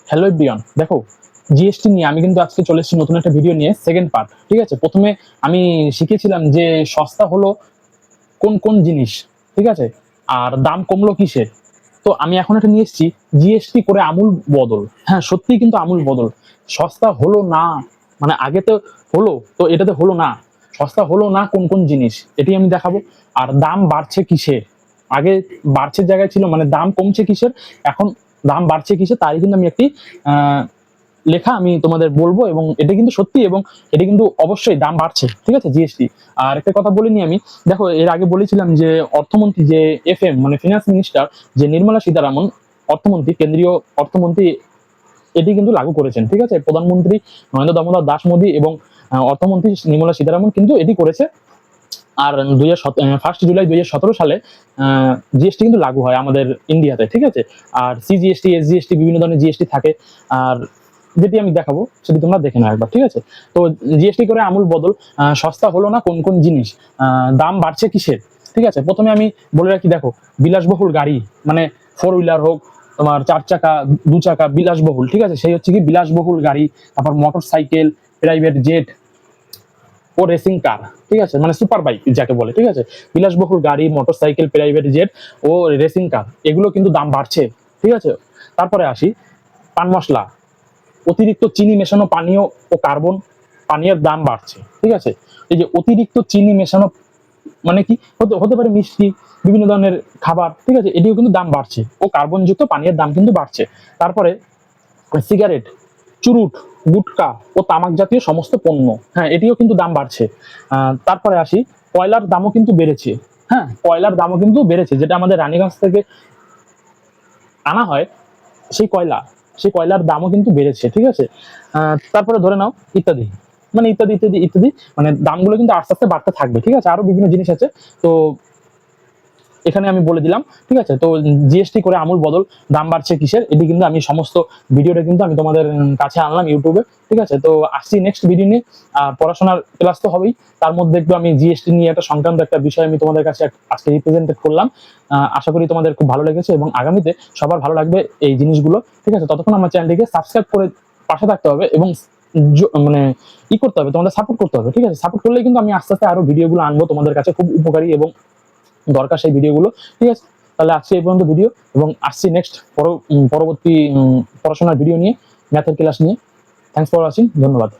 Hello everyone, দেখো GST নিয়ে আমি কিন্তু আজকে চলে এসেছি নতুন একটা ভিডিও নিয়ে, সেকেন্ড পার্ট। ঠিক আছে, প্রথমে আমি শিখেছিলাম যে সস্তা হলো কোন কোন জিনিস, ঠিক আছে, আর দাম কমলো কিসের। তো আমি এখন একটা নিয়ে এসেছি জিএসটি করে আমূল বদল। হ্যাঁ, সত্যিই কিন্তু আমূল বদল। সস্তা হলো না, মানে আগে তো হলো, তো এটাতে হলো না। সস্তা হলো না কোন কোন জিনিস, এটি আমি দেখাবো। আর দাম বাড়ছে কিসের, আগে বাড়ছে জায়গায় ছিল, মানে দাম কমছে কিসের, এখন দাম বাড়ছে কিসের, তাই কিন্তু আমি একটি লেখা আমি তোমাদের বলবো, এবং এটা কিন্তু সত্যি, এবং এটা কিন্তু অবশ্যই দাম বাড়ছে, ঠিক আছে, জিএসটি। আর একটা কথা বলিনি আমি, দেখো এর আগে বলেছিলাম যে অর্থমন্ত্রী যে এফএম মানে ফিনান্স মিনিস্টার যে নির্মলা সীতারামন, অর্থমন্ত্রী, কেন্দ্রীয় অর্থমন্ত্রী, এটি কিন্তু লাগু করেছেন। ঠিক আছে, প্রধানমন্ত্রী নরেন্দ্র দামোদর দাস মোদী এবং অর্থমন্ত্রী নির্মলা সীতারামন কিন্তু এটি করেছে। আর 1 জুলাই 2017 সালে জিএসটি কিন্তু লাগু হয় আমাদের ইন্ডিয়াতে। ঠিক আছে, আর সিজিএসটি, এসজিএসটি, বিভিন্ন ধরনের জিএসটি থাকে। আর যেটি আমি দেখাবো সেটি তোমরা দেখে নাও একবার। ঠিক আছে, তো জিএসটি করে আমূল বদল। সস্তা হলো না কোন কোন জিনিস, দাম বাড়ছে কিসের। ঠিক আছে, প্রথমে আমি বলে রাখি, দেখো বিলাসবহুল গাড়ি, মানে 4 হুইলার হোক, তোমার 4 চাকা, 2 চাকা, বিলাসবহুল, ঠিক আছে, সেই হচ্ছে কি বিলাসবহুল গাড়ি। তারপর মোটর সাইকেল, প্রাইভেট জেট ও রেসিং কার, ঠিক আছে, মানে সুপার বাইক যাকে বলে। ঠিক আছে, বিলাসবহুল গাড়ি, মোটরসাইকেল, প্রাইভেট জেট ও রেসিং কার, এগুলো কিন্তু দাম বাড়ছে। ঠিক আছে, তারপরে আসি পান মশলা, অতিরিক্ত চিনি মেশানো পানীয় ও কার্বন পানীয়ের দাম বাড়ছে। ঠিক আছে, এই যে অতিরিক্ত চিনি মেশানো মানে কি হতে হতে পারে মিষ্টি, বিভিন্ন ধরনের খাবার, ঠিক আছে, এটিও কিন্তু দাম বাড়ছে, ও কার্বনযুক্ত পানীয়ের দাম কিন্তু বাড়ছে। তারপরে সিগারেট, চুরুট, গুটকা ও তামাক জাতীয় সমস্ত পণ্য, হ্যাঁ, এটিও কিন্তু দাম বাড়ছে। তারপরে আসি, কয়লার দামও কিন্তু বেড়েছে। হ্যাঁ, কয়লার দামও কিন্তু বেড়েছে, যেটা আমাদের রানীগঞ্জ থেকে আনা হয়, সেই কয়লা, সেই কয়লার দামও কিন্তু বেড়েছে। ঠিক আছে, তারপরে ধরে নাও ইত্যাদি, মানে ইত্যাদি ইত্যাদি ইত্যাদি, মানে দামগুলো কিন্তু আস্তে আস্তে বাড়তে থাকবে। ঠিক আছে, আরো বিভিন্ন জিনিস আছে, তো এখানে আমি বলে দিলাম। ঠিক আছে, তো জিএসটি করে আমূল বদল, দাম বাড়ছে কিসের, এটি কিন্তু আমি সমস্ত ভিডিওটা কিন্তু আমি তোমাদের কাছে আনলাম ইউটিউবে। ঠিক আছে, তো আসছি নেক্সট ভিডিও নিয়ে। পড়াশোনার ক্লাস তো হবেই, তার মধ্যে একটু আমি জিএসটি নিয়ে একটা সংক্রান্ত একটা বিষয় আমি তোমাদের কাছে আজকে রিপ্রেজেন্টেড করলাম। আশা করি তোমাদের খুব ভালো লেগেছে, এবং আগামীতে সবার ভালো লাগবে এই জিনিসগুলো। ঠিক আছে, ততক্ষণ আমার চ্যানেলটিকে সাবস্ক্রাইব করে পাশে থাকতে হবে, এবং মানে ই করতে হবে, তোমাদের সাপোর্ট করতে হবে। ঠিক আছে, সাপোর্ট করলেই কিন্তু আমি আস্তে আস্তে আরো ভিডিওগুলো আনবো তোমাদের কাছে, খুব উপকারী এবং দরকার সেই ভিডিওগুলো। ঠিক আছে, তাহলে আজকে এই পর্যন্ত ভিডিও, এবং আসছি নেক্সট পরবর্তী পড়াশোনার ভিডিও নিয়ে, ম্যাথের ক্লাস নিয়ে। থ্যাংকস ফর ওয়াচিং, ধন্যবাদ।